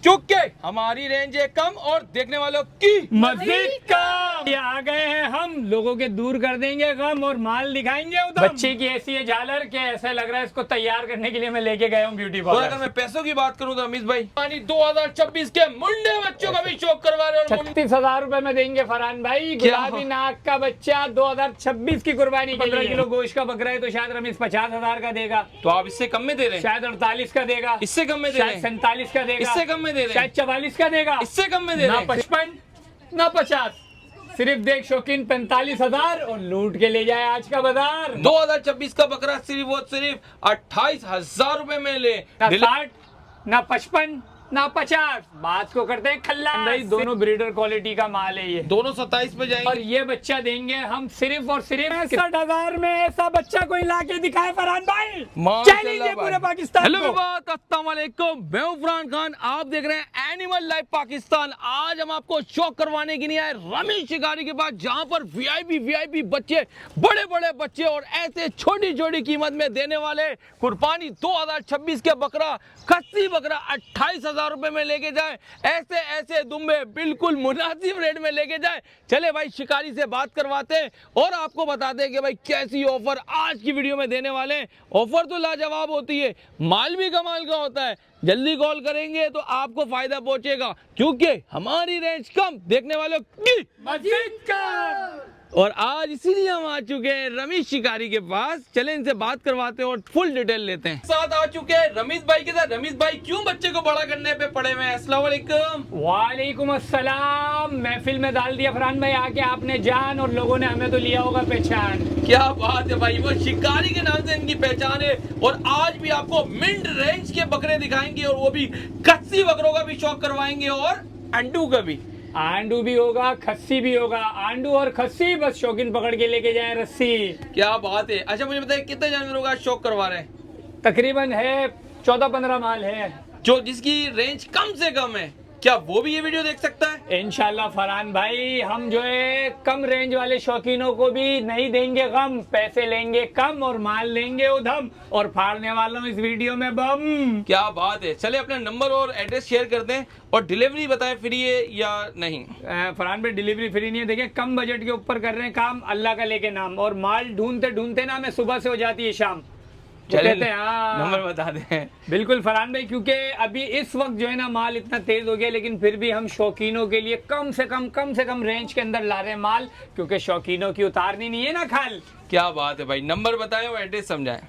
क्योंकि हमारी रेंज है कम और देखने वालों की मस्जिद का ये आ गए हैं हम लोगों के दूर कर देंगे गम और माल दिखाएंगे उधर। बच्चे की ऐसी है झालर के ऐसा लग रहा है इसको तैयार करने के लिए मैं लेके गया हूँ ब्यूटी और पार्लर। अगर मैं पैसों की बात करूं तो अमित भाई 2026 के मुंडे बच्चों का भी शौक करवा रहे हैं और 36,000 रुपए में देंगे फरहान भाई। गुलाबी नाक का बच्चा 2026 की कुर्बानी 15 किलो गोश्त का बकरा है तो शायद रमीज 50,000 का देगा। तो आप इससे कम में दे रहे हैं, शायद 48 का देगा, इससे कम में दे रहे शायद हैं, 47 का देगा, इससे कम में दे रहे शायद हैं, 44 का देगा, इससे कम में दे रहे ना हैं। 55 ना 50, सिर्फ देख शौकीन 45,000 और लूट के ले जाए आज का बाजार। 2026 का बकरा सिर्फ और सिर्फ 28,000 रुपए में ले। ना 60 ना 55 ना 50, बात को करते हैं खल्ला भाई। दोनों ब्रीडर क्वालिटी का माल है ये, दोनों 27 पे जाएंगे और ये बच्चा देंगे हम सिर्फ और सिर्फ 61,000 में। ऐसा बच्चा कोई ला के दिखाए फरहान भाई, चैलेंज है पूरे पाकिस्तान हेलो को। अस्सलाम वालेकुम, मैं हूं फरहान खान, आप देख रहे हैं एनिमल लाइफ पाकिस्तान। आज हम आपको शौक करवाने के लिए आए रमेश शिकारी के पास, जहां पर वीआईपी बच्चे, बड़े बड़े बच्चे और ऐसे छोटी छोटी कीमत में देने वाले कुर्बानी 2026 के बकरा, खस्सी बकरा 28,000 रुपए में लेके जाए। ऐसे ऐसे दुम्बे बिल्कुल मुनासिब रेट में लेके जाए। चले भाई शिकारी से बात करवाते हैं और आपको बताते हैं कि भाई कैसी ऑफर आज की वीडियो में देने वाले हैं। ऑफर तो लाजवाब होती है, माल भी कमाल का होता है। जल्दी कॉल करेंगे तो आपको फायदा पहुंचेगा, क्योंकि हमारी रेंज कम, देखने वालों की मस्जिद का। और आज इसीलिए हम आ चुके हैं रमेश शिकारी के पास। चलें इनसे बात करवाते हैं और फुल डिटेल लेते हैं। साथ आ चुके हैं रमेश भाई के साथ। रमेश भाई क्यों बच्चे को बड़ा करने पे पड़े हुए हैं? अस्सलाम वालेकुम। वालेकुम अस्सलाम। महफिल में डाल दिया फरहान भाई आके आपने जान, और लोगों ने हमें तो लिया होगा पहचान। क्या बात है भाई, वो शिकारी के नाम से इनकी पहचान है। और आज भी आपको मिड रेंज के बकरे दिखाएंगे और वो भी खस्सी बकरों का भी शौक करवाएंगे और अंडू का भी। आंडू भी होगा, खस्सी भी होगा। आंडू और खस्सी बस शौकीन पकड़ के लेके जाए रस्सी। क्या बात है। अच्छा मुझे बताइए कितने जानवरों का शौक करवा रहे हैं? तकरीबन है 14-15 माल है, जो जिसकी रेंज कम से कम है, क्या वो भी ये वीडियो देख सकता है? इंशाल्लाह फरहान भाई। हम जो है कम रेंज वाले शौकीनों को भी नहीं देंगे गम, पैसे लेंगे कम और माल लेंगे उधम, और फाड़ने वालों इस वीडियो में बम। क्या बात है। चले अपना नंबर और एड्रेस शेयर कर दें और डिलीवरी बताएं फ्री है या नहीं। फरहान भाई डिलीवरी फ्री नहीं है। देखिए कम बजट के ऊपर कर रहे हैं काम, अल्लाह का लेके नाम, और माल ढूंढते ढूंढते ना हमें सुबह से हो जाती है शाम। चले हाँ नंबर बता दें। बिल्कुल फरहान भाई, क्योंकि अभी इस वक्त जो है ना माल इतना तेज हो गया, लेकिन फिर भी हम शौकीनों के लिए कम से कम रेंज के अंदर ला रहे हैं माल, क्योंकि शौकीनों की उतारनी नहीं है ना खाल। क्या बात है भाई, नंबर बताएं और एड्रेस समझाएं।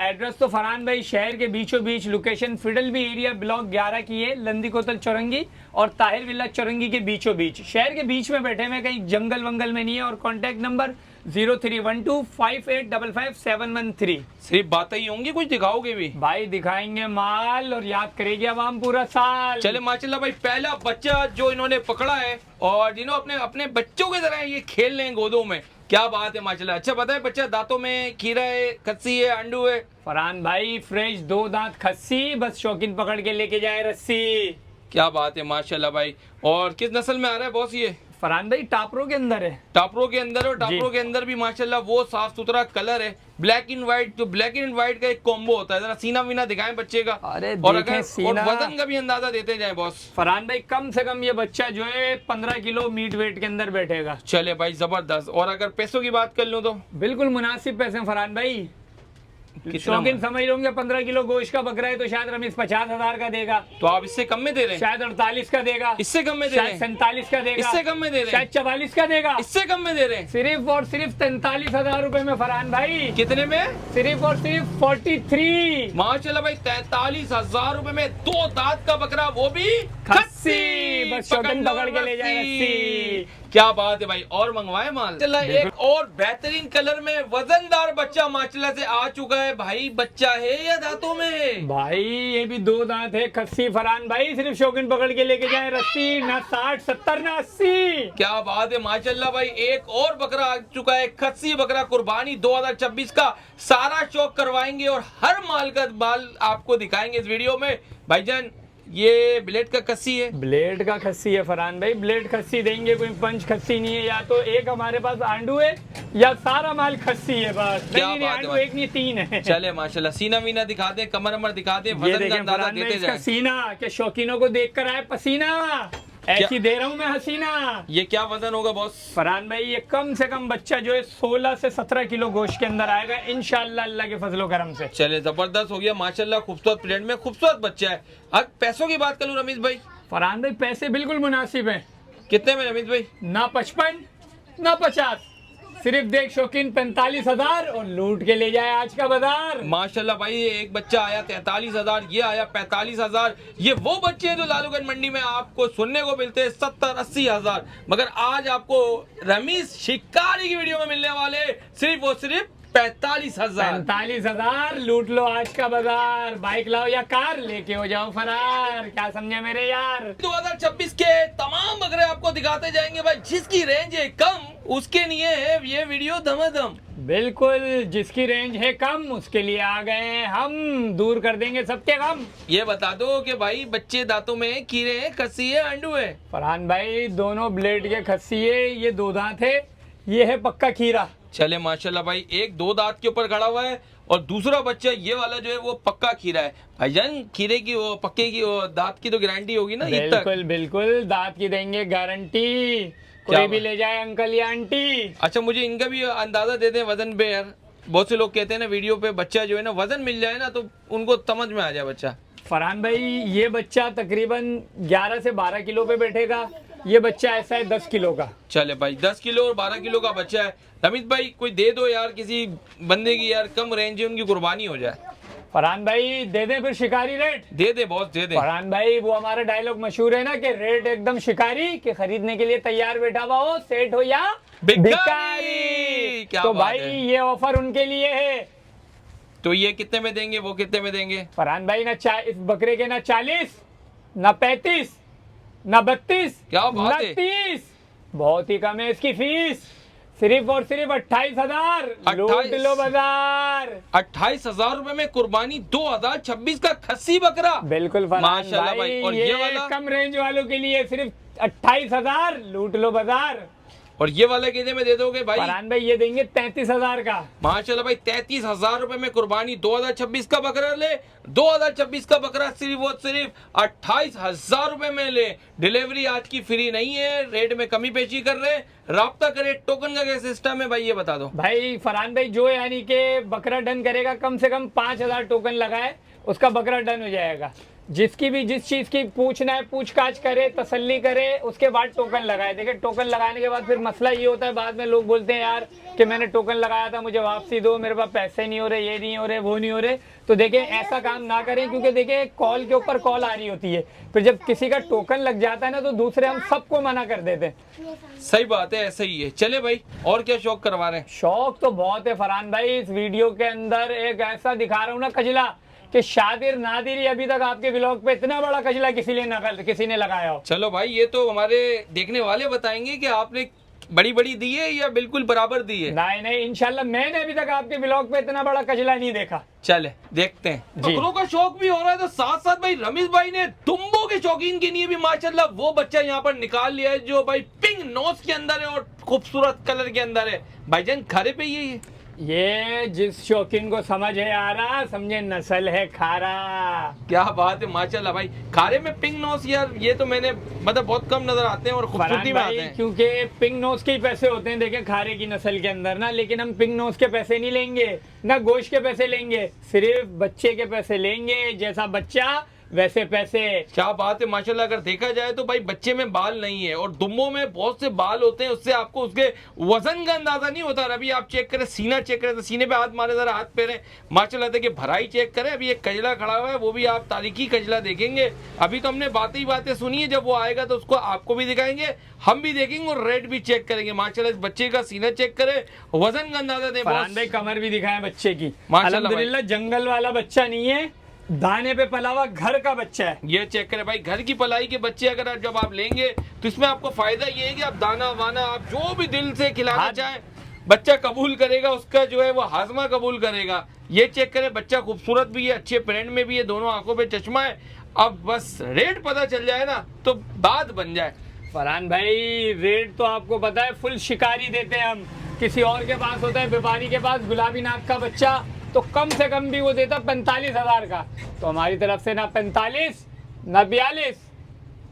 एड्रेस तो फरहान भाई शहर के बीचों बीच, लोकेशन फिडलबी एरिया ब्लॉक 11 की है, लंदी कोतल चौरंगी और ताहिर विला चौरंगी के बीचों बीच। शहर के बीच में बैठे हुए, कहीं जंगल वंगल में नहीं है। और कॉन्टेक्ट नंबर 031258557113। सिर्फ बातें ही होंगी, कुछ दिखाओगे भी? भाई दिखाएंगे माल और याद करेगी आवाम पूरा साल। चले माशाल्लाह भाई, पहला बच्चा जो इन्होंने पकड़ा है और जिन्होंने अपने बच्चों की तरह ये खेल रहे हैं गोदों में। क्या बात है माशाल्लाह। अच्छा बताए बच्चा दांतों में खीरा है, खस्सी है, अंडू है? फरहान भाई फ्रेश 2 दांत खस्सी, बस शौकीन पकड़ के लेके जाए रस्सी। क्या बात है माशाल्लाह भाई। और किस नस्ल में आ रहा है बॉस ये? फरहान भाई टापरों के अंदर है। टापरों के अंदर, और टापरों के अंदर भी माशाल्लाह वो साफ सुथरा कलर है, ब्लैक एंड व्हाइट। तो ब्लैक एंड व्हाइट का एक कॉम्बो होता है। जरा सीना वीना दिखाएं बच्चे का। अरे और देखें अगर सीना। और वजन का भी अंदाजा देते जाए बॉस। फरहान भाई कम से कम ये बच्चा जो है 15 किलो मीट वेट के अंदर बैठेगा। चले भाई जबरदस्त। और अगर पैसों की बात कर लूं तो बिल्कुल मुनासिब पैसे फरहान भाई। कितना शौकीन समझ लोगे 15 किलो गोश्त का बकरा है तो शायद रमीज 50,000 का देगा, तो आप इससे कम में दे रहे हैं? शायद 48 का देगा, इससे कम में दे रहे शायद हैं? 47 का देगा, इससे कम में दे रहे शायद हैं? 44 का देगा, इससे कम में दे रहे हैं? सिर्फ और सिर्फ 43,000 रुपए में फरहान भाई। कितने में? सिर्फ और सिर्फ 43 माशाल्लाह भाई, 43,000 रुपए में 2 दांत का बकरा, वो भी खस्सी। बस शौकीन पकड़ के ले जाए रस्सी। क्या बात है भाई। और मंगवाए माल। चला एक और बेहतरीन कलर में वजनदार बच्चा माशाल्लाह से आ चुका है। भाई बच्चा है या दांतों में है? भाई ये भी 2 दांत है खस्सी फरहान भाई। सिर्फ शौकीन पकड़ के लेके जाए रस्सी। ना 60 70 ना 80। क्या बात है माशाल्लाह भाई। एक और बकरा आ चुका है, खस्सी बकरा, कुर्बानी 2026 का। सारा शौक करवाएंगे और हर माल का माल आपको दिखाएंगे इस वीडियो में। भाईजान ये ब्लेड का कस्सी है। ब्लेड का खस्सी है फरहान भाई, ब्लेड खस्सी देंगे, कोई पंच खस्सी नहीं है। या तो एक हमारे पास आंडू है या सारा माल खस्सी है बस। क्या नहीं, बात है आंडू एक नहीं 3 है। चले माशाल्लाह, सीना वीना दिखा दे, कमर अमर दिखा दे, ये वजन का देखें अंदाजा फरहान भाई देते इसका जाए। सीना, के शौकीनों को देख कर आए पसीना, ऐसी दे रहा हूँ मैं हसीना। ये क्या वजन होगा बॉस? फरहान भाई ये कम से कम बच्चा जो है 16 से 17 किलो गोश्त के अंदर आएगा इंशाल्लाह अल्लाह के फजलो करम से। चले जबरदस्त हो गया माशाल्लाह, खूबसूरत प्लेट में खूबसूरत बच्चा है। अब पैसों की बात करूँ रमीज भाई, फरहान भाई पैसे बिल्कुल मुनासिब हैं, कितने में रमीज भाई? ना 55 ना 50, सिर्फ देख शौकीन 45,000 और लूट के ले जाए आज का बाजार। माशाल्लाह भाई, ये एक बच्चा आया 43,000, ये आया 45,000। ये वो बच्चे हैं जो लालूगंज मंडी में आपको सुनने को मिलते हैं 70-80,000, मगर आज आपको रमीज शिकारी की वीडियो में मिलने वाले सिर्फ और सिर्फ 45,000। 45,000 लूट लो आज का बाजार। बाइक लाओ या कार लेके हो जाओ फरार, क्या समझे मेरे यार। 2026 के तमाम बकरे आपको दिखाते जाएंगे भाई, जिसकी रेंज है कम उसके लिए है ये वीडियो धमाधम। बिल्कुल, जिसकी रेंज है कम उसके लिए आ गए हैं हम, दूर कर देंगे सबके गम। ये बता दो कि भाई बच्चे दांतों में कीड़े हैं, कस्सी है, अंडू है? फरहान भाई दोनों ब्लेड के खस्सी है, ये 2 दांत है, ये है पक्का खीरा। चले माशाल्लाह भाई, एक 2 दांत के ऊपर खड़ा हुआ है और दूसरा बच्चा ये वाला जो है वो पक्का खीरा है। भाईजान खीरे की वो पक्के की वो दांत की तो गारंटी होगी ना ईद तक? बिल्कुल बिल्कुल, दांत की देंगे गारंटी, कोई भी ले जाए अंकल या आंटी। अच्छा मुझे इनका भी अंदाजा दे दें वजन पे यार, बहुत से लोग कहते हैं ना वीडियो पे बच्चा जो है ना वजन मिल जाए ना तो उनको समझ में आ जाए बच्चा। फरहान भाई ये बच्चा तकरीबन 11 से 12 किलो पे बैठेगा, ये बच्चा ऐसा है 10 किलो का। चले भाई 10 किलो और 12 किलो का बच्चा है। रमित भाई कोई दे दो यार, किसी बंदे की यार कम रेंज है उनकी कुर्बानी हो जाए। फरहान भाई दे दे फिर शिकारी रेट। दे दे बॉस दे दे। फरहान भाई वो हमारा डायलॉग मशहूर है ना कि रेट एकदम शिकारी, के खरीदने के लिए तैयार बैठा हुआ हो, सेठ हो या भिखारी। क्या तो बात भाई है। ये ऑफर उनके लिए है। तो ये कितने में देंगे, वो कितने में देंगे? फरहान भाई ना इस बकरे के ना 40 ना 35 ना 32 क्या बात ना है। 30, बहुत ही कम है इसकी फीस, सिर्फ और सिर्फ 28,000। 28 लूट लो बाजार। 28,000 रुपए में कुर्बानी 2026 का खस्सी बकरा। बिल्कुल फरहान माशाल्लाह भाई। और ये वाला? कम रेंज वालों के लिए सिर्फ 28,000, लूट लो बाजार। और ये वाला कितने में दे दोगे भाई? फरहान भाई ये देंगे 33,000 का। माशाल्लाह भाई 33,000 रुपए में कुर्बानी 2026 का बकरा ले। 2026 का बकरा सिर्फ और सिर्फ 28,000 रुपए में ले। डिलीवरी आज की फ्री नहीं है, रेट में कमी पेशी कर रहे हैं। राब्ता करे, टोकन का क्या सिस्टम है भाई ये बता दो। भाई फरहान भाई जो यानी कि बकरा डन करेगा कम से कम 5,000 टोकन लगाए, उसका बकरा डन हो जाएगा। जिसकी भी जिस चीज की पूछना है पूछताछ करे, तसल्ली करे, उसके बाद टोकन लगाए। देखिए टोकन लगाने के बाद फिर मसला ये होता है, बाद में लोग बोलते हैं यार कि मैंने टोकन लगाया था मुझे वापसी दो, मेरे पास पैसे नहीं हो रहे, ये नहीं हो रहे, वो नहीं हो रहे। तो देखिए ऐसा काम ना करें, क्योंकि देखिए कॉल के ऊपर कॉल आ रही होती है, फिर जब किसी का टोकन लग जाता है ना तो दूसरे हम सबको मना कर देते हैं। सही बात है, ऐसा ही है। चले भाई और क्या शौक करवा रहे हैं? शौक तो बहुत है फरहान भाई। इस वीडियो के अंदर एक ऐसा दिखा रहा हूँ ना कजला, कि शादिर नादिरी अभी तक आपके ब्लॉग पे इतना बड़ा कजला किसी ने लगाया हो। चलो भाई ये तो हमारे देखने वाले बताएंगे कि आपने बड़ी बड़ी दी है या बिल्कुल बराबर दी है। नहीं नहीं, इंशाल्लाह मैंने अभी तक आपके ब्लॉग पे इतना बड़ा कजला नहीं देखा। चले देखते हैं। जी। बकरों का शौक भी हो रहा है तो साथ साथ भाई रमीज भाई ने दुम्बों के शौकीन के लिए भी माशाल्लाह वो बच्चा यहाँ पर निकाल लिया है जो भाई पिंक नोज के अंदर है और खूबसूरत कलर के अंदर है। भाईजान खरे पे ये जिस शौकीन को समझ है आ रहा, समझे नस्ल है खारा। क्या बात है माशाल्लाह भाई। खारे में पिंक नोज यार ये तो मैंने मतलब बहुत कम नजर आते हैं और खूबसूरती में आते हैं। क्योंकि पिंक नोज के ही पैसे होते हैं देखें खारे की नस्ल के अंदर ना, लेकिन हम पिंक नोज के पैसे नहीं लेंगे, ना गोश्त के पैसे लेंगे, सिर्फ बच्चे के पैसे लेंगे। जैसा बच्चा वैसे पैसे। क्या बात है माशाल्लाह। अगर देखा जाए तो भाई बच्चे में बाल नहीं है और दुम्बों में बहुत से बाल होते हैं, उससे आपको उसके वजन का अंदाजा नहीं होता। अभी आप चेक करें, सीना चेक करें तो सीने पे हाथ मारे, जरा हाथ पेरे माशाल्लाह देखिए भराई चेक करें। अभी एक कजला खड़ा हुआ है, वो भी आप तारीखी कजला देखेंगे। अभी तो हमने बातें ही बातें सुनी है, जब वो आएगा तो उसको आपको भी दिखाएंगे, हम भी देखेंगे और रेट भी चेक करेंगे। माशाल्लाह इस बच्चे का सीना चेक करें, वजन का अंदाजा दें। भाई कमर भी दिखाए बच्चे की, माशाल्लाह अल्हम्दुलिल्लाह। जंगल वाला बच्चा नहीं है, दाने पे पला हुआ घर का बच्चा है। ये चेक करें भाई, घर की पलाई के बच्चे अगर जब आप लेंगे तो इसमें आपको फायदा ये है कि आप दाना वाना आप जो भी दिल से खिलाना चाहें बच्चा कबूल करेगा, उसका जो है वो हाजमा कबूल करेगा। ये चेक करें, बच्चा खूबसूरत भी है, अच्छे प्रिंट में भी है, दोनों आंखों पे चश्मा है। अब बस रेट पता चल जाए ना तो बात बन जाए। फरहान भाई रेट तो आपको पता है फुल शिकारी देते हैं हम। किसी और के पास होता है, व्यापारी के पास गुलाबी नाक का बच्चा तो कम से कम भी वो देता 45,000 का। तो हमारी तरफ से ना 45, ना 42,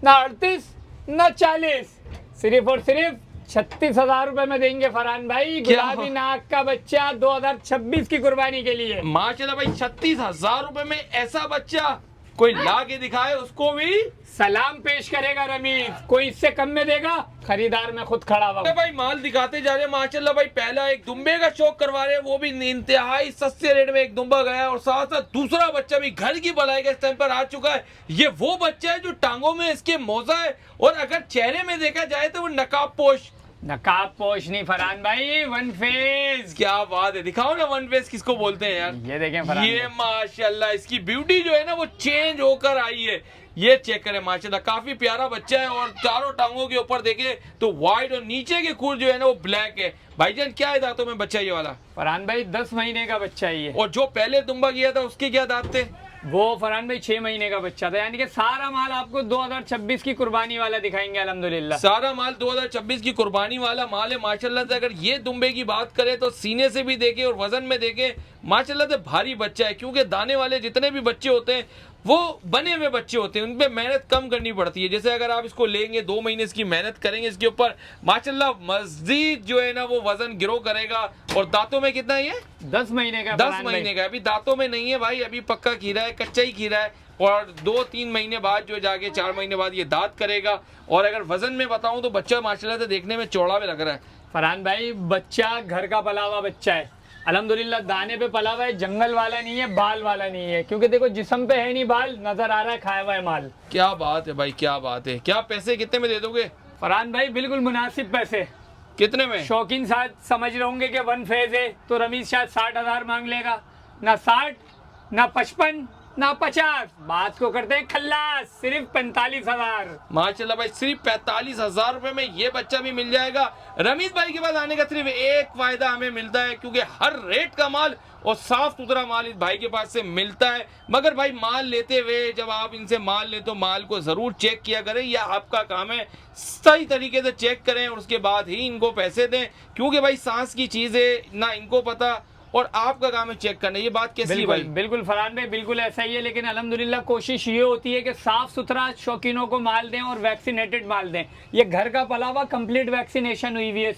ना 38, ना 40, सिर्फ और सिर्फ 36,000 रुपए में देंगे फरहान भाई। क्या? गुलाबी नाक का बच्चा 2026 की कुर्बानी के लिए। माशाल्लाह भाई 36,000 रुपए में ऐसा बच्चा कोई ला के दिखाए उसको भी सलाम पेश करेगा रमीज। कोई इससे कम में देगा, खरीदार में खुद खड़ा हुआ। अरे भाई माल दिखाते जा रहे हैं माशाल्लाह भाई। पहला एक दुम्बे का शौक करवा रहे हैं, वो भी इंतहाई सस्ते रेट में एक दुम्बा गया, और साथ साथ दूसरा बच्चा भी घर की भलाई के टाइम पर आ चुका है। ये वो बच्चा है जो टांगों में इसके मोजा है, और अगर चेहरे में देखा जाए तो वो नकाब पोश। नकाब पोश नहीं फरहान भाई, वन फेज। क्या बात है, दिखाओ ना वन फेस किसको बोलते हैं यार। ये देखें फरहान ये माशाल्लाह इसकी ब्यूटी जो है ना वो चेंज होकर आई है। ये चेक करें माशाल्लाह, काफी प्यारा बच्चा है, और चारों टांगों के ऊपर देखे तो व्हाइट और नीचे के खुर जो है ना वो ब्लैक है। भाईजान क्या है दांतों में बच्चा ये वाला? फरहान भाई 10 महीने का बच्चा ही है। और जो पहले दुम्बा किया था उसके क्या दांत थे? वो फरहान भाई 6 महीने का बच्चा था। यानी कि सारा माल आपको 2026 की कुर्बानी वाला दिखाएंगे अल्हम्दुलिल्लाह। सारा माल 2026 की कुर्बानी वाला माल है माशाल्लाह से। अगर ये दुम्बे की बात करें तो सीने से भी देखें और वजन में देखें माशाल्लाह से भारी बच्चा है, क्योंकि दाने वाले जितने भी बच्चे होते हैं वो बने हुए बच्चे होते हैं, उनपे मेहनत कम करनी पड़ती है। जैसे अगर आप इसको लेंगे 2 महीने इसकी मेहनत करेंगे इसके ऊपर, माशाल्लाह मजीद जो है ना वो वजन गिरो करेगा। और दांतों में कितना है ये? 10 महीने का। 10 महीने का। अभी दांतों में नहीं है भाई, अभी पक्का खीरा है, कच्चा ही खीरा है। और 2-3 महीने बाद जो जाके 4 महीने बाद ये दांत करेगा। और अगर वजन में बताऊं तो बच्चा माशाल्लाह से देखने में चौड़ा भी लग रहा है। फरहान भाई बच्चा घर का पला हुआ बच्चा है अल्हम्दुलिल्लाह, दाने पे पला हुआ है, जंगल वाला नहीं है, बाल वाला नहीं है। क्योंकि देखो जिस्म पे है नहीं बाल, नजर आ रहा है खाया हुआ है माल। क्या बात है भाई, क्या बात है। क्या पैसे कितने में दे दोगे? फरहान भाई बिल्कुल मुनासिब पैसे। कितने में? शौकीन साथ समझ रहे होंगे कि वन फेज है तो रमीज शायद 60,000 मांग लेगा। ना 60, ना 55, ना 50, बात को करते हैं खल्लास, सिर्फ 45,000। माशाल्लाह भाई सिर्फ 45,000 रुपए में ये बच्चा भी मिल जाएगा। रमीज भाई के पास आने का सिर्फ एक फायदा हमें मिलता है, क्योंकि हर रेट का माल और साफ सुथरा माल इस भाई के पास से मिलता है। मगर भाई माल लेते हुए जब आप इनसे माल लें तो माल को जरूर चेक किया करें, या आपका काम है सही तरीके से चेक करें और उसके बाद ही इनको पैसे दें, क्योंकि भाई सांस की चीज है ना इनको पता, और आपका काम है चेक करना। ये बात कैसी है भाई? बिल्कुल फरहान भाई बिल्कुल ऐसा ही है, लेकिन अल्हम्दुलिल्लाह कोशिश ये होती है कि साफ सुथरा शौकीनों को माल दें और वैक्सीनेटेड माल दें। ये घर का पला हुआ कंप्लीट वैक्सीनेशन हुई हुई है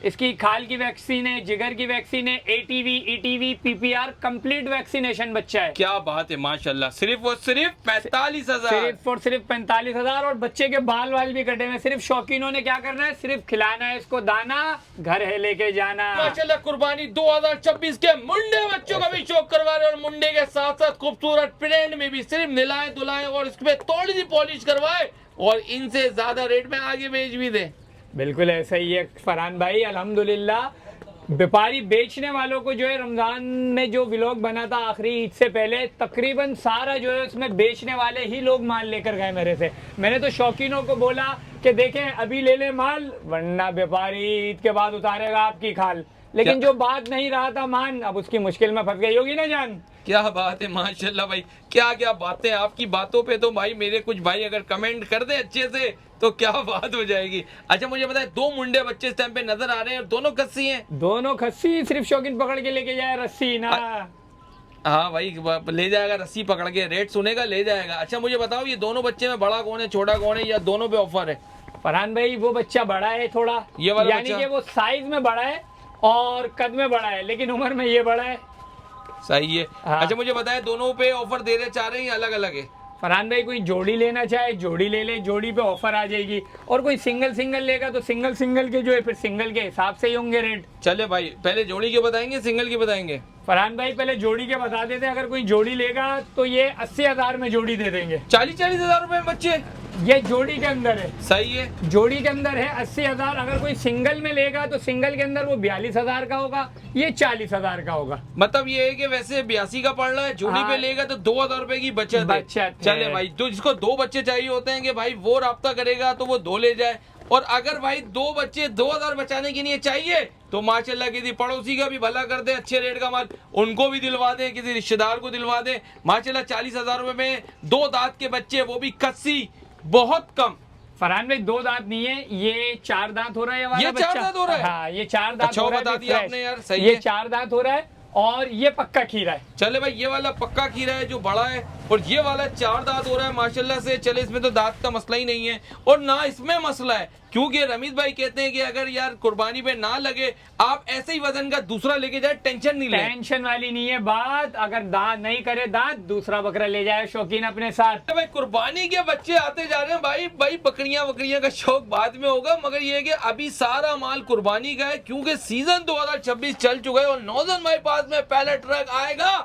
इसकी खाल की वैक्सीन है, जिगर की वैक्सीन है, ATV, ETV, PPR complete vaccination बच्चा है। क्या बात है माशाल्लाह। सिर्फ और सिर्फ 45,000। सिर्फ और सिर्फ 45,000। और बच्चे के बाल वाल भी कटे हुए। सिर्फ शौकीनों ने क्या करना है, सिर्फ खिलाना है इसको दाना, घर है लेके जाना। माशाल्लाह कुर्बानी 2026 के मुंडे बच्चों का भी शौक करवा रहे हैं, और मुंडे के साथ साथ खूबसूरत ट्रेंड में भी सिर्फ निलाए धुलाए और इसमें थोड़ी सी पॉलिश करवाए और इनसे ज्यादा रेट में आगे बेच भी दे। बिल्कुल ऐसा ही है फरहान भाई अल्हम्दुलिल्लाह। व्यापारी बेचने वालों को जो है रमजान में जो व्लॉग बना था आखिरी ईद से पहले, तकरीबन सारा जो है उसमें बेचने वाले ही लोग माल लेकर गए मेरे से। मैंने तो शौकीनों को बोला कि देखें अभी ले ले माल, वरना व्यापारी ईद के बाद उतारेगा आपकी खाल। लेकिन जो बात नहीं रहा था मान, अब उसकी मुश्किल में फंस गई होगी ना जान। क्या बात है माशाल्लाह भाई, क्या क्या बातें। आपकी बातों पे तो भाई मेरे कुछ भाई अगर कमेंट कर दे अच्छे से तो क्या बात हो जाएगी। अच्छा मुझे बताए, 2 मुंडे बच्चे इस टाइम पे नजर आ रहे हैं और दोनों खस्सी हैं? दोनों खस्सी, सिर्फ शौकीन पकड़ के लेके जाए रस्सी ना। हाँ भाई ले जाएगा रस्सी पकड़ के, रेट सुनेगा ले जाएगा। अच्छा मुझे बताओ ये दोनों बच्चे में बड़ा कौन है छोटा कौन है, या दोनों पे ऑफर है? फरहान भाई वो बच्चा बड़ा है थोड़ा, ये वाला यानी बच्चा? कि वो साइज में बड़ा है और कद में बड़ा है, लेकिन उम्र में ये बड़ा है। सही है। हाँ। अच्छा मुझे बताए दोनों पे ऑफर दे रहे चाह रहे हैं या अलग अलग है? फरहान भाई कोई जोड़ी लेना चाहे जोड़ी ले ले, जोड़ी पे ऑफर आ जाएगी। और कोई सिंगल लेगा तो सिंगल के जो है फिर सिंगल के हिसाब से ही होंगे रेट। चले भाई पहले जोड़ी के बताएंगे सिंगल के बताएंगे? फरहान भाई पहले जोड़ी के बता देते हैं। अगर कोई जोड़ी लेगा तो ये 80,000 में जोड़ी दे देंगे। 40-40 हजार रुपए में बच्चे? ये जोड़ी के अंदर है। सही है। जोड़ी के अंदर है 80,000। अगर कोई सिंगल में लेगा तो सिंगल के अंदर वो 42,000 का होगा, ये 40,000 का होगा। मतलब ये है कि वैसे 82 का पड़ रहा है, जोड़ी हाँ। पे लेगा तो 2,000 रुपए की बचत है। चले भाई, तो जिसको 2 बच्चे चाहिए होते हैं कि भाई वो राब्ता करेगा तो वो 2 ले जाए, और अगर भाई 2 बच्चे 2000 बचाने के लिए चाहिए तो माशाल्लाह किसी पड़ोसी का भी भला कर दे, अच्छे रेट का माल उनको भी दिलवा दे, किसी रिश्तेदार को दिलवा दे। माशाल्लाह 40,000 रुपए में 2 दांत के बच्चे, वो भी कस्सी, बहुत कम। फरहान भाई 2 दांत नहीं है, ये 4 दांत हो रहा है ये वाला ये बच्चा। 4 दांत हो रहा है? हाँ, ये 4 दांत अच्छा, हो रहा बता है, दिया fresh। आपने यार, सही ये है। 4 दांत हो रहा है और ये पक्का खीरा है। चले भाई, ये वाला पक्का खीरा है जो बड़ा है, और ये वाला 4 दांत हो रहा है माशाल्लाह से। चले, इसमें तो दांत का मसला ही नहीं है और ना इसमें मसला है, क्योंकि रमीत भाई कहते हैं कि अगर यार कुर्बानी पे ना लगे, आप ऐसे ही वजन का दूसरा लेके जाए, टेंशन नहीं ले। टेंशन वाली नहीं है बात। अगर दांत नहीं करे दांत, दूसरा बकरा ले जाए शौकीन अपने साथ। भाई कुर्बानी के बच्चे आते जा रहे हैं भाई बकरियां का शौक बाद में होगा, मगर ये है कि अभी सारा माल कुर्बानी का है, क्योंकि सीजन 2026 चल चुका है और नॉर्दर्न बाईपास में पहला ट्रक आएगा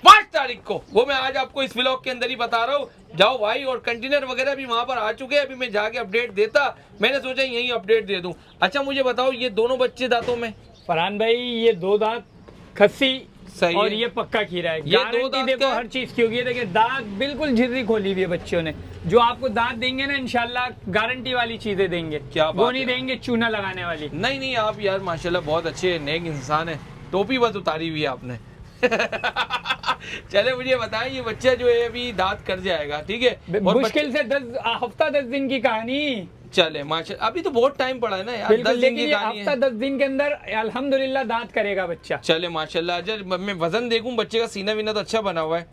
5 तारीख को। वो मैं आज आपको इस व्लॉग के अंदर ही बता रहा हूँ। जाओ भाई, और कंटेनर वगैरह भी वहां पर आ चुके हैं। अभी मैं जाके अपडेट देता, मैंने सोचा यही अपडेट दे दूं। अच्छा मुझे बताओ, ये दोनों बच्चे दांतों में? फरहान भाई ये 2 दांत खस्सी सही और है। ये पक्का खीरा है। ये 2 गारंटी दांत देखो का है? हर चीज की होगी। ये देखिए दांत बिल्कुल झिर्री खोली हुई है बच्चों ने। जो आपको दांत देंगे ना इंशाल्लाह गारंटी वाली चीजें देंगे, क्या बात वो नहीं है। देंगे चूना लगाने वाली। नहीं, आप यार माशाल्लाह बहुत अच्छे नेक इंसान है। टोपी बस उतारी हुई है आपने। चले मुझे बताएं, ये बच्चा जो है अभी दांत कर जाएगा, ठीक है? और मुश्किल से 10 हफ्ता 10 दिन की कहानी। चले माशाल्लाह, अभी तो बहुत टाइम पड़ा है ना यार, बिल्कुल, 10 दिन लेकिन की ये कहानी हफ्ता है। 10 दिन के अंदर अल्हम्दुलिल्लाह दांत करेगा बच्चा। चले माशाल्लाह। जब मैं वजन देखूं बच्चे का, सीना वीना तो अच्छा बना हुआ है।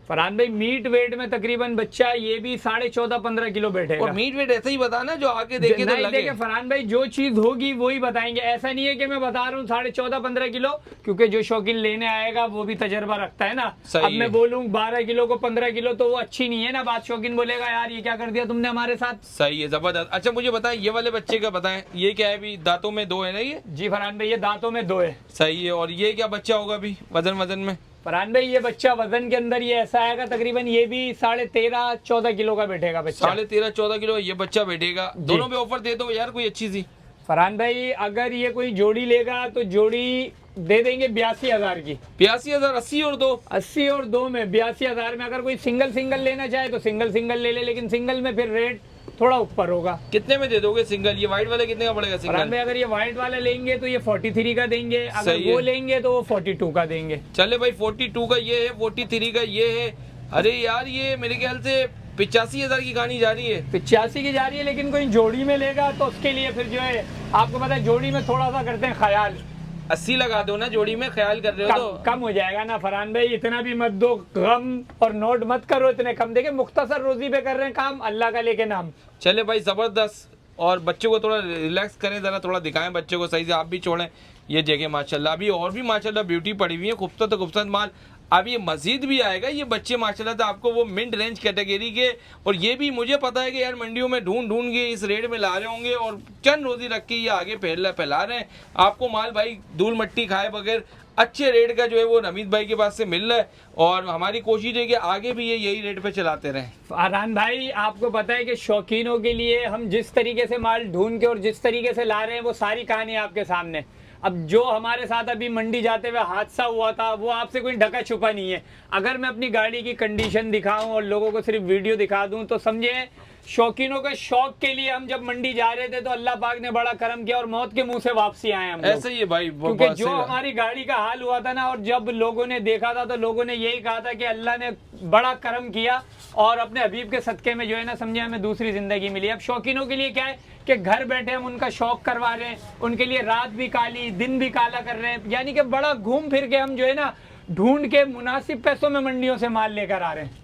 फरहान भाई मीट वेट में तकरीबन बच्चा ये भी 14.5-15 किलो बैठेगा। और मीट वेट ऐसे ही बताना जो आके देखे तो नहीं लगे। देखे फरहान भाई, जो चीज होगी वही बताएंगे। ऐसा नहीं है कि मैं बता रहा हूँ 14.5-15 किलो, क्योंकि जो शौकीन लेने आएगा वो भी तजर्बा रखता है ना। सही अब मैं है। बोलूँ 12 किलो को 15 किलो तो वो अच्छी नहीं है ना बात। शौकीन बोलेगा यार ये क्या कर दिया तुमने हमारे साथ। सही है, जबरदस्त। अच्छा मुझे बताएं, ये वाले बच्चे का बताएं, ये क्या है? अभी दांतों में 2 है ना ये? जी फरहान भाई, ये दांतों में 2 है। सही है। और ये क्या बच्चा होगा अभी वजन में? फरहान भाई ये बच्चा वजन के अंदर ये ऐसा आएगा, तकरीबन ये भी 13.5-14 किलो का बैठेगा बच्चा। 13.5-14 किलो ये बच्चा बैठेगा। दोनों पे ऑफर दे दो यार कोई अच्छी सी। फरहान भाई अगर ये कोई जोड़ी लेगा तो जोड़ी दे देंगे 82,000 की। 82,000, 80 और 2? 80 और 2 में 82,000 में। अगर कोई सिंगल लेना चाहे तो सिंगल ले ले, लेकिन सिंगल में फिर रेट थोड़ा ऊपर होगा। कितने में दे दोगे सिंगल? ये व्हाइट वाले कितने का पड़ेगा फरहान सिंगल? भाई अगर ये व्हाइट वाला लेंगे तो ये 43 का देंगे, अगर सही वो है। लेंगे तो वो 42 का देंगे। चले भाई, 42 का ये है, 43 का ये है। अरे यार ये मेरे ख्याल से 85,000 की कहानी जा रही है। 85 की जा रही है, लेकिन कोई जोड़ी में लेगा तो उसके लिए फिर जो है आपको पता है जोड़ी में थोड़ा सा करते हैं ख्याल। 80 लगा दो ना जोड़ी में, ख्याल कर रहे हो तो। कम हो जाएगा ना फरहान भाई, इतना भी मत दो गम और नोट मत करो इतने कम। देखिए मुख्तसर रोजी पे कर रहे हैं काम, अल्लाह का लेके नाम। चले भाई जबरदस्त। और बच्चों को थोड़ा रिलैक्स करें, जरा थोड़ा दिखाएं बच्चों को सही से, आप भी छोड़ें ये जगह। माशाल्लाह अभी और भी माशाल्लाह ब्यूटी पड़ी हुई है, खूबसूरत माल। अब ये मजीद भी आएगा। ये बच्चे माशाल्लाह से आपको वो मिड रेंज कैटेगरी के, और ये भी मुझे पता है कि यार मंडियों में ढूंढ के इस रेट में ला रहे होंगे, और चंद रोजी रख के ये आगे फैला रहे हैं आपको माल। भाई धूल मट्टी खाए बगैर अच्छे रेट का जो है वो रमीत भाई के पास से मिल रहा है, और हमारी कोशिश है कि आगे भी ये यही रेट पे चलाते रहें। फरहान भाई आपको पता है कि शौकीनों के लिए हम जिस तरीके से माल ढूंढ के और जिस तरीके से ला रहे हैं वो सारी कहानी आपके सामने। अब जो हमारे साथ अभी मंडी जाते हुए हादसा हुआ था वो आपसे कोई ढका छुपा नहीं है। अगर मैं अपनी गाड़ी की कंडीशन दिखाऊं और लोगों को सिर्फ वीडियो दिखा दूं तो समझे शौकीनों के शौक के लिए हम जब मंडी जा रहे थे तो अल्लाह पाक ने बड़ा करम किया और मौत के मुंह से वापसी आए हम लोग। ऐसे ही है भाई, क्योंकि जो हमारी गाड़ी का हाल हुआ था ना, और जब लोगों ने देखा था तो लोगों ने यही कहा था कि अल्लाह ने बड़ा करम किया और अपने हबीब के सदके में जो है ना समझे हमें दूसरी जिंदगी मिली। अब शौकीनों के लिए क्या है कि घर बैठे हम उनका शौक करवा रहे हैं, उनके लिए रात भी काली दिन भी काला कर रहे हैं, यानी कि बड़ा घूम फिर के हम जो है ना ढूंढ के मुनासिब पैसों में मंडियों से माल लेकर आ रहे हैं।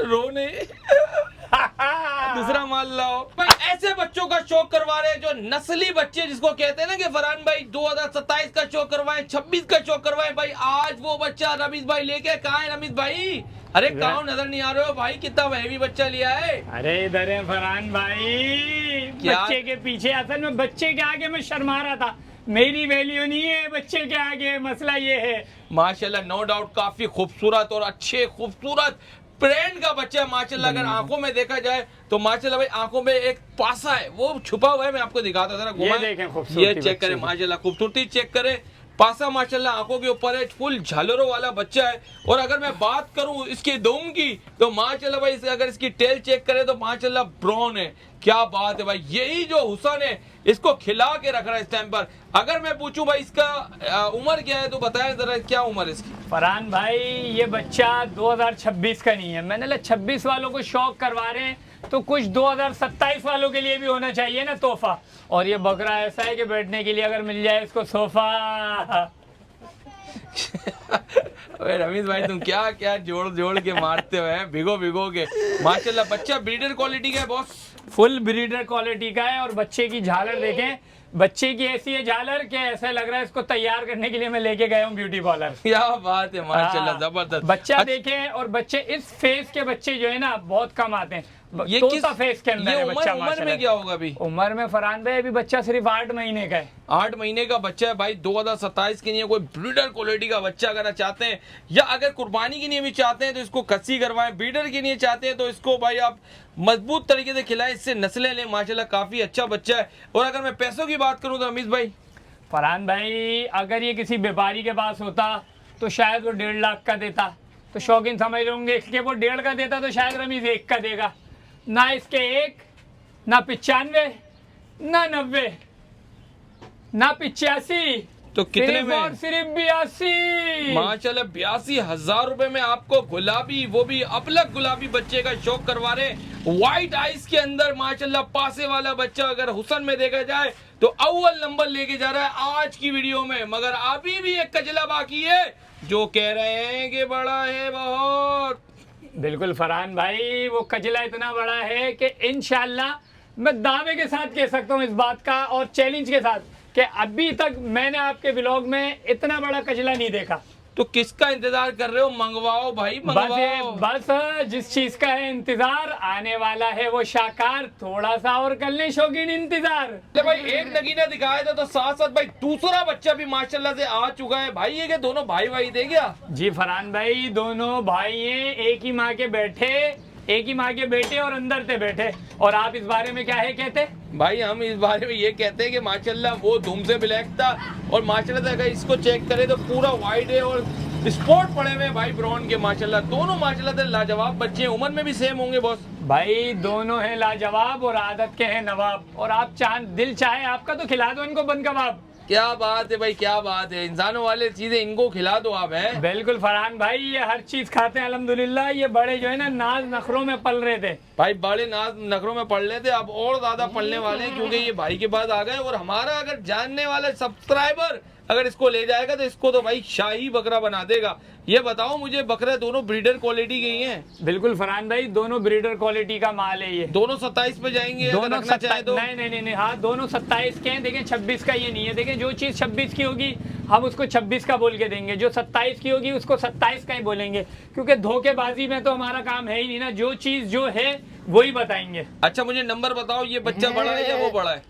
रोने दूसरा माल लाओ भाई। ऐसे बच्चों का शौक करवा रहे हैं जो नस्ली बच्चे, जिसको कहते हैं ना कि फरहान भाई 2027 का शौक करवाएं, 26 का शौक करवाएं। भाई आज वो बच्चा रमीत भाई लेके कहाँ है? रमीत भाई अरे कहाँ नजर नहीं आ रहे हो भाई? कितना हैवी बच्चा लिया है। अरे इधर है फरहान भाई, क्या? बच्चे के पीछे। असल में बच्चे के आगे मैं शर्मा रहा था, मेरी वैल्यू नहीं है बच्चे के आगे, मसला ये है। माशाल्लाह नो डाउट काफी खूबसूरत और अच्छे खूबसूरत ब्रांड का बच्चा है माशाल्लाह। अगर आंखों में देखा जाए तो माशाल्लाह भाई आंखों में एक पासा है वो छुपा हुआ है, मैं आपको दिखाता हूं जरा ये देखें खूबसूरती ये चेक करें बच्चे की। माशाल्लाह, खूबसूरती चेक करें। पासा माशाल्लाह आंखों के ऊपर है, फुल झालरों वाला बच्चा है। और अगर मैं बात करूं इसके दुम की तो माशाल्लाह भाई अगर इसकी टेल चेक करें तो माशाल्लाह ब्राउन है। क्या बात है भाई, यही जो हुसन है इसको खिला के रख रहा है इस टाइम पर। अगर मैं पूछूं भाई इसका उम्र क्या है तो बताएं जरा, क्या उम्र है इसकी? फरहान भाई ये बच्चा 2026 का नहीं है, मैंने लगा 26 वालों को शौक करवा रहे हैं तो कुछ 2027 वालों के लिए भी होना चाहिए ना तोहफा। और ये बकरा ऐसा है कि बैठने के लिए अगर मिल जाए इसको सोफा। अरे रमीज भाई तुम क्या क्या जोड़ जोड़ के मारते हो हैं, भिगो भिगो के। माशाल्लाह बच्चा ब्रीडर क्वालिटी का है बॉस, फुल ब्रीडर क्वालिटी का है। और बच्चे की झालर देखें, बच्चे की ऐसी है झालर कि ऐसा लग रहा है इसको तैयार करने के लिए मैं लेके गया हूँ ब्यूटी पार्लर। क्या बात है माशाल्लाह, जबरदस्त बच्चा देखें। और बच्चे इस फेस के बच्चे जो है ना बहुत कम आते हैं, ये तोता फेस के अंदर ये है बच्चा। उम्र में क्या होगा अभी? उम्र में फरहान भाई अभी बच्चा सिर्फ 8 महीने का है। 8 महीने का बच्चा है भाई। 2027 के लिए कोई ब्रीडर क्वालिटी का बच्चा अगर चाहते हैं या अगर कुर्बानी के लिए भी चाहते हैं तो इसको कस्सी करवाएं, ब्रीडर के लिए चाहते हैं तो इसको भाई आप मजबूत तरीके से खिलाएं, इससे नस्लें लें। माशाल्लाह काफी अच्छा बच्चा है। और अगर मैं पैसों की बात करूं तो अमीज भाई, फरहान भाई अगर ये किसी व्यापारी के पास होता तो शायद वो 1.5 लाख का देता, तो शौकीन समझ रहे होंगे कि वो 1.5 का देता तो शायद रमीज 1 का देगा। ना इसके 1, ना 95, ना 90, ना 85, तो कितने में? और सिर्फ 82। माशाल्लाह 82,000 रुपए में आपको गुलाबी, वो भी अपलक गुलाबी बच्चे का शौक करवा रहे हैं। व्हाइट आइस के अंदर माशाल्लाह पासे वाला बच्चा अगर हुसन में देखा जाए तो अव्वल नंबर लेके जा रहा है आज की वीडियो में। मगर अभी भी एक कजला बाकी है जो कह रहे हैं कि बड़ा है बहुत। बिल्कुल फरहान भाई, वो कजला इतना बड़ा है कि इंशाल्लाह मैं दावे के साथ कह सकता हूँ इस बात का और चैलेंज के साथ कि अभी तक मैंने आपके व्लॉग में इतना बड़ा कजला नहीं देखा। तो किसका इंतजार कर रहे हो? मंगवाओ भाई मंगवाओ। बस जिस चीज का है इंतजार आने वाला है वो शाकार, थोड़ा सा और कर लें शौकीन इंतजार। भाई एक नगीना दिखाया था तो साथ साथ भाई दूसरा बच्चा भी माशाल्लाह से आ चुका है। भाई ये क्या दोनों भाई भाई थे क्या? जी फरहान भाई दोनों भाई हैं, एक ही माँ के बैठे, एक ही माँ के बेटे और अंदर थे बैठे। और आप इस बारे में क्या है कहते? भाई हम इस बारे में ये कहते हैं कि माशाल्लाह वो धूम से ब्लैक था और माशाल्लाह से अगर इसको चेक करें तो पूरा व्हाइट है और स्पॉट पड़े हुए भाई ब्राउन के। माशाल्लाह दोनों माशाल्लाह से लाजवाब बच्चे हैं। उम्र में भी सेम होंगे बॉस? भाई दोनों हैं लाजवाब और आदत के हैं नवाब। और आप दिल चाहे आपका तो खिला दो इनको बन कबाब। क्या बात है भाई, क्या बात है। इंसानों वाले चीजें इनको खिला दो आप। है बिल्कुल फरहान भाई, ये हर चीज खाते हैं अल्हम्दुलिल्लाह। ये बड़े जो है ना नाज नखरों में पल रहे थे भाई, बड़े नाज नखरों में पल रहे थे, अब और ज्यादा पलने वाले हैं क्योंकि ये भाई के पास आ गए। और हमारा अगर जानने वाला सब्सक्राइबर अगर इसको ले जाएगा तो इसको तो भाई शाही बकरा बना देगा। ये बताओ मुझे, बकरे दोनों ब्रीडर क्वालिटी के ही हैं? बिल्कुल फरहान भाई, दोनों ब्रीडर क्वालिटी का माल है ये। दोनों 27 पे जाएंगे दोनों रखना चाहे तो? नहीं, हाँ दोनों 27 के हैं। देखें 26 का ये नहीं है। देखें जो चीज 26 की होगी हम उसको 26 का बोल के देंगे, जो 27 की होगी उसको 27 का ही बोलेंगे, क्योंकि धोखेबाजी में तो हमारा काम है ही नहीं ना। जो चीज जो है वही बताएंगे। अच्छा मुझे नंबर बताओ, ये बच्चा बड़ा है या वो बड़ा है?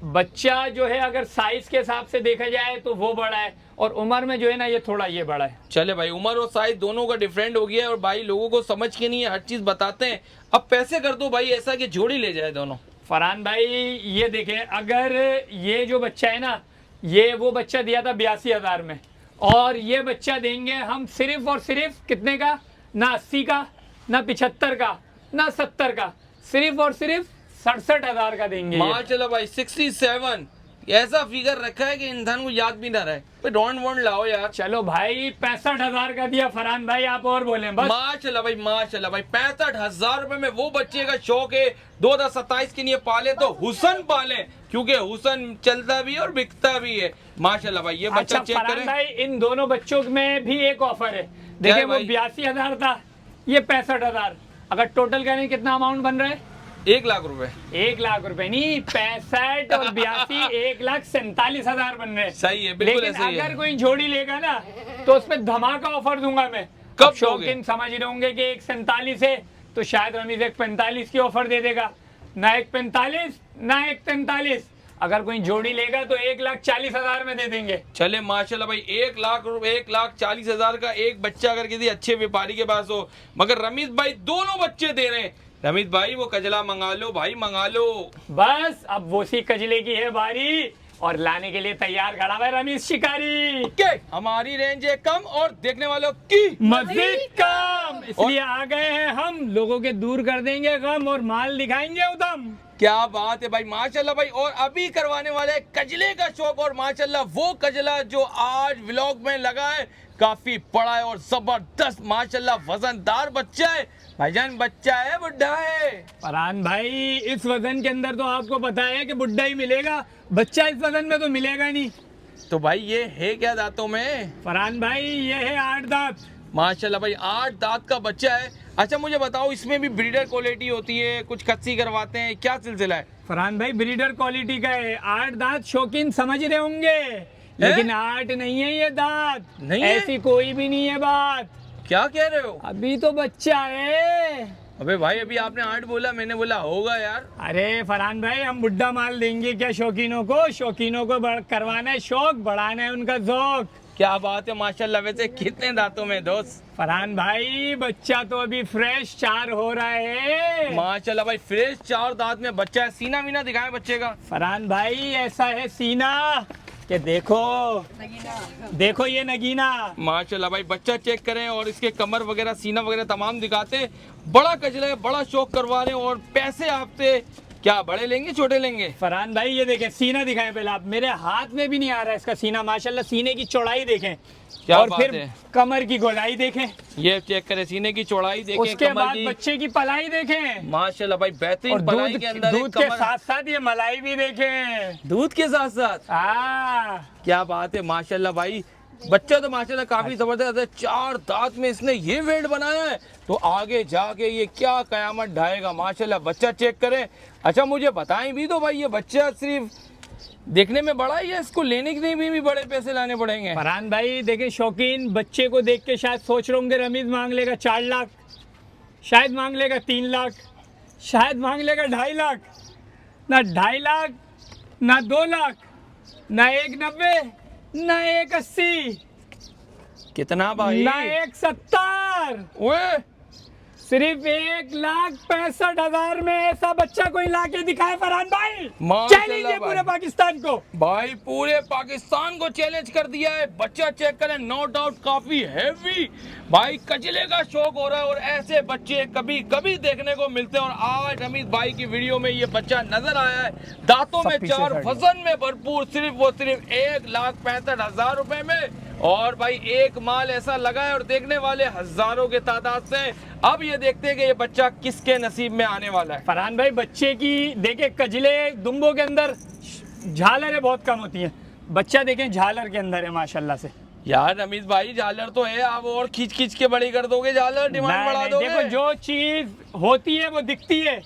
बच्चा जो है अगर साइज के हिसाब से देखा जाए तो वो बड़ा है और उम्र में जो है ना ये थोड़ा ये बड़ा है। चले भाई, उम्र और साइज दोनों का डिफरेंट हो गया है और भाई लोगों को समझ के नहीं है, हर चीज बताते हैं। अब पैसे कर दो भाई ऐसा कि जोड़ी ले जाए दोनों। फरहान भाई ये देखें, अगर ये जो बच्चा है ना ये वो बच्चा दिया था 82,000 में और ये बच्चा देंगे हम सिर्फ और सिर्फ कितने का? ना 80 का, ना 75 का, ना 70 का, सिर्फ और सिर्फ 67,000 का देंगे। माशाल्लाह भाई 67 ऐसा फिगर रखा है कि इंसान को याद भी ना रहे। डोंट वॉन्ट लाओ यार। चलो भाई 65,000 का दिया फरहान भाई, आप और बोलें बस। माशाल्लाह भाई, माशाल्लाह भाई 65,000 रुपए में वो बच्चे का शौक है 2027 के लिए पाले तो हुसन पाले, क्योंकि हुसन चलता भी है और बिकता भी है। माशाल्लाह भाई ये बच्चा चेक करें भाई। इन दोनों बच्चों में भी एक ऑफर है। देखिए वो 82,000 था, ये 65,000। अगर टोटल करें कितना अमाउंट बन रहा है? 1 लाख रुपए। 1 लाख रुपए नहीं, 65 और 82 1,47,000 बन रहे हैं। सही है, बिल्कुल लेकिन ऐसे ही अगर है। कोई जोड़ी लेगा ना तो उसमें धमाका ऑफर दूंगा मैं। कब शौकीन समझ रहे होंगे कि 1,47 है तो शायद रमीज 1,45 की ऑफर दे देगा। ना 1,45 ना 1,43। अगर कोई जोड़ी लेगा तो 1,40,000 में दे देंगे। चले माशाल्लाह भाई 1 लाख रुपए 1,40,000 का एक बच्चा अगर किसी अच्छे व्यापारी के पास हो। मगर रमीज भाई दोनों बच्चे दे रहे हैं। रमीज भाई वो कजला मंगा लो भाई, मंगा लो। बस अब वो सी कजले की है बारी और लाने के लिए तैयार खड़ा है रमेश शिकारी। ओके, हमारी रेंज है कम और देखने वालों की मजीद कम, इसलिए आ गए हैं हम, लोगों के दूर कर देंगे गम और माल दिखाएंगे उदम। क्या बात है भाई, माशाल्लाह भाई। और अभी करवाने वाले हैं कजले का शौक, और माशाल्लाह वो कजला जो आज व्लॉग में लगा है काफी बड़ा है और जबरदस्त माशाल्लाह वजनदार बच्चा है भाईजान। बच्चा है बुढ़ा है? फरहान भाई इस वजन के अंदर तो आपको पता है कि बुढ़ा ही मिलेगा, बच्चा इस वजन में तो मिलेगा नहीं। तो भाई ये है क्या दांतों में? फरहान भाई ये है 8 दांत। माशाल्लाह भाई 8 दांत का बच्चा है। अच्छा मुझे बताओ, इसमें भी ब्रीडर क्वालिटी होती है, कुछ कच्ची करवाते हैं, क्या सिलसिला है? फरहान भाई ब्रीडर क्वालिटी का है, 8 दांत शौकीन समझ रहे होंगे, लेकिन 8 नहीं है ये दांत, नहीं है? ऐसी कोई भी नहीं है बात। क्या कह रहे हो? अभी तो बच्चा है। अबे भाई अभी आपने 8 बोला, मैंने बोला होगा यार। अरे फरहान भाई हम बुड्ढा माल देंगे क्या शौकीनों को? शौकीनों को करवाना है शौक, बढ़ाना है उनका ज़ौक। क्या बात है माशाल्लाह। वैसे कितने दांतों में दोस्त? फरहान भाई बच्चा तो अभी फ्रेश 4 हो रहा है। माशाल्लाह भाई फ्रेश 4 दांत में बच्चा है। सीना वीना दिखाएं बच्चे का। फरहान भाई ऐसा है सीना कि देखो देखो ये नगीना। माशाल्लाह भाई बच्चा चेक करें और इसके कमर वगैरह सीना वगैरह तमाम दिखाते। बड़ा कजला है, बड़ा शौक करवा रहे हैं। और पैसे आपसे क्या बड़े लेंगे छोटे लेंगे? फरहान भाई ये देखें सीना दिखाएं पहले आप, मेरे हाथ में भी नहीं आ रहा है इसका सीना। माशाल्लाह सीने की चौड़ाई देखें क्या और बात फिर है। कमर की गोलाई देखें, ये चेक करें, सीने की चौड़ाई देखें, उसके कमर बाद की। बच्चे की पलाई देखें माशाल्लाह भाई और बेहतरीन पलाई के अंदर एक दूध के कमर। साथ साथ ये मलाई भी देखें। दूध के साथ साथ क्या बात है माशाल्लाह भाई। बच्चा तो माशाल्लाह काफी जबरदस्त है। 4 दांत में इसने ये वेट बनाया है, तो आगे जाके ये क्या कयामत ढाएगा माशाल्लाह। बच्चा चेक करें। अच्छा मुझे बताएं भी तो भाई, ये बच्चा सिर्फ देखने में बड़ा ही है, इसको लेने के लिए भी बड़े पैसे लाने पड़ेंगे? फरहान भाई देखें शौकीन बच्चे को देख के शायद सोच रहे होंगे रमीज मांग लेगा 4 लाख, शायद मांग लेगा 3 लाख, शायद मांग लेगा 2.5 लाख। ना 2.5 लाख, ना 2 लाख, ना 1.90, ना 1.80, कितना भाई? ना 1.70, ओए सिर्फ 1,65,000 में ऐसा बच्चा कोई लाके दिखाए फरहान भाई। माशाल्लाह चैलेंज है भाई। पूरे पाकिस्तान को। भाई पूरे पाकिस्तान को चैलेंज कर दिया है। बच्चा चेक करें, नो डाउट काफी हैवी। भाई कजले का शौक हो रहा है और ऐसे बच्चे कभी कभी देखने को मिलते हैं। और आज हमीद भाई की वीडियो में ये बच्चा नजर आया है, दांतों में 4, वजन में भरपूर, सिर्फ 1,65,000 रुपए में। और भाई एक माल ऐसा लगा है और देखने वाले हजारों के तादाद से। अब ये देखते हैं कि ये बच्चा किसके नसीब में आने वाला है। फरहान भाई बच्चे की देखे कजले दुम्बों के अंदर झालरें बहुत कम होती हैं, बच्चा देखें झालर के अंदर है माशाल्लाह से। यार रमीज भाई झालर तो है, आप और खींच खींच के बड़ी कर दोगे झालर, डिमांड बढ़ा नहीं, दोगे। देखो जो चीज होती है वो दिखती है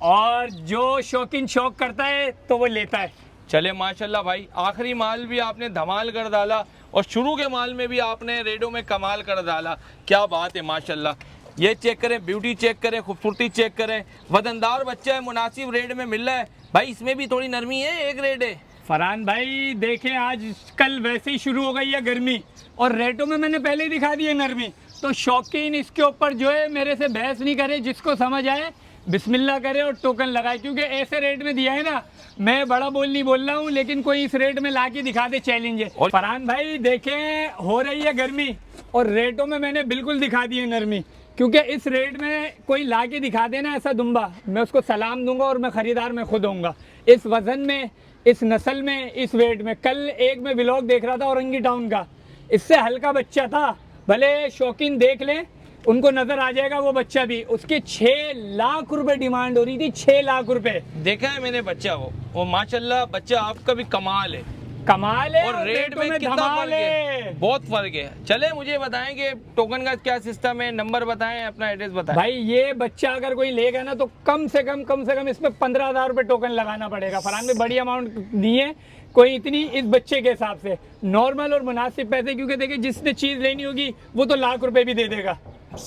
और जो शौकीन शौक करता है तो वो लेता है। चले माशाल्लाह भाई, आखिरी माल भी आपने धमाल कर डाला और शुरू के माल में भी आपने रेडो में कमाल कर डाला। क्या बात है माशाल्लाह। ये चेक करें, ब्यूटी चेक करें, खूबसूरती चेक करें, वजनदार बच्चा है, मुनासिब रेट में मिल रहा है। भाई इसमें भी थोड़ी नरमी है, एक रेट है। फरहान भाई देखें आज कल वैसे ही शुरू हो गई है गर्मी और रेटों में मैंने पहले ही दिखा दी है नरमी, तो शौकीन इसके ऊपर जो है मेरे से बहस नहीं करे, जिसको समझ आए बिस्मिल्लाह करे और टोकन लगाए, क्योंकि ऐसे रेट में दिया है ना, मैं बड़ा बोल नहीं बोल रहा हूँ, लेकिन कोई इस रेट में ला के दिखा दे, चैलेंज है। और फरहान भाई देखें हो रही है गर्मी और रेटों में मैंने बिल्कुल दिखा दी है नरमी, क्योंकि इस रेट में कोई ला के दिखा देना ऐसा दुम्बा, मैं उसको सलाम दूंगा और मैं खरीदार में खुद होऊंगा। इस वजन में, इस नस्ल में, इस वेट में। कल एक मैं व्लॉग देख रहा था औरंगी टाउन का, इससे हल्का बच्चा था, भले शौकीन देख लें उनको नजर आ जाएगा वो बच्चा भी, उसके 6 लाख रुपए डिमांड हो रही थी, 6 लाख रुपए। देखा है मैंने बच्चा वो माशाल्लाह बच्चा आपका भी कमाल है, कमाल है और रेट में कितना धमाल फर्क है, बहुत फर्क है। चले मुझे बताएं कि टोकन का क्या सिस्टम है, नंबर बताएं, अपना एड्रेस बताएं। भाई ये बच्चा अगर कोई लेगा ना तो कम से कम इसमें 15,000 रुपए टोकन लगाना पड़ेगा। फरहान में बड़ी अमाउंट नहीं है कोई इतनी इस बच्चे के हिसाब से, नॉर्मल और मुनासिब पैसे, क्योंकि देखिए जिसने चीज लेनी होगी वो तो लाख रुपए भी दे देगा,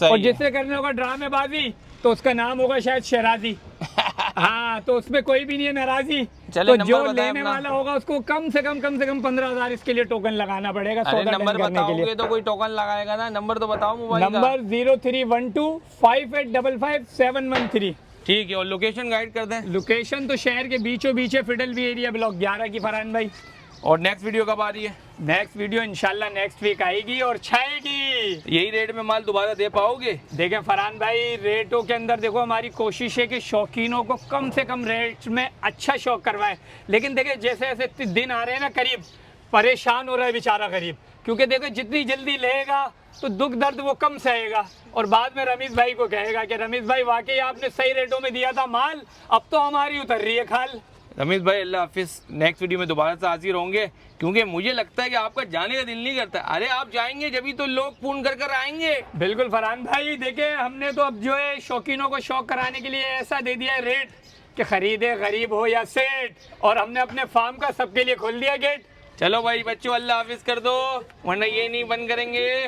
और जिससे करने होगा ड्रामेबाजी तो उसका नाम होगा शायद शराजी। हाँ तो उसमें कोई भी नहीं है नाराजी, तो जो लेने वाला होगा उसको कम से कम 15,000 इसके लिए टोकन लगाना पड़ेगा। नंबर बताओगे तो कोई टोकन लगाएगा ना, नंबर तो बताओ मोबाइल का। नंबर 0312 5855 713। ठीक है, और लोकेशन गाइड कर दें। लोकेशन तो शहर के बीचों बीच है, फिडल बी एरिया, ब्लॉक 11 की फरहान भाई। और नेक्स्ट वीडियो कब आ रही है? नेक्स्ट वीडियो इंशाल्लाह नेक्स्ट वीक आएगी और छाएगी। यही रेट में माल दोबारा दे पाओगे? देखें फरहान भाई, रेटों के अंदर देखो हमारी कोशिश है कि शौकीनों को कम से कम रेट में अच्छा शौक करवाएं। लेकिन देखें जैसे जैसे दिन आ रहे हैं ना करीब, परेशान हो रहा है बेचारा गरीब, क्योंकि देखो जितनी जल्दी लेगा तो दुख दर्द वो कम सहेगा और बाद में रमीज भाई को कहेगा कि रमीज भाई वाकई आपने सही रेटों में दिया था माल, अब तो हमारी उतर रही है खाल। रमीज भाई अल्लाह हाफिज, नेक्स्ट वीडियो में दोबारा से हाजिर होंगे, क्योंकि मुझे लगता है कि आपका जाने का दिल नहीं करता। अरे आप जाएंगे जब ही तो लोग फोन कर कर आएंगे। बिल्कुल फरहान भाई, देखे हमने तो अब जो है शौकीनों को शौक कराने के लिए ऐसा दे दिया है रेट कि खरीदे गरीब हो या सेठ, और हमने अपने फार्म का सबके लिए खोल दिया गेट। चलो भाई बच्चों, अल्लाह हाफिज कर दो, वरना ये नहीं बंद करेंगे।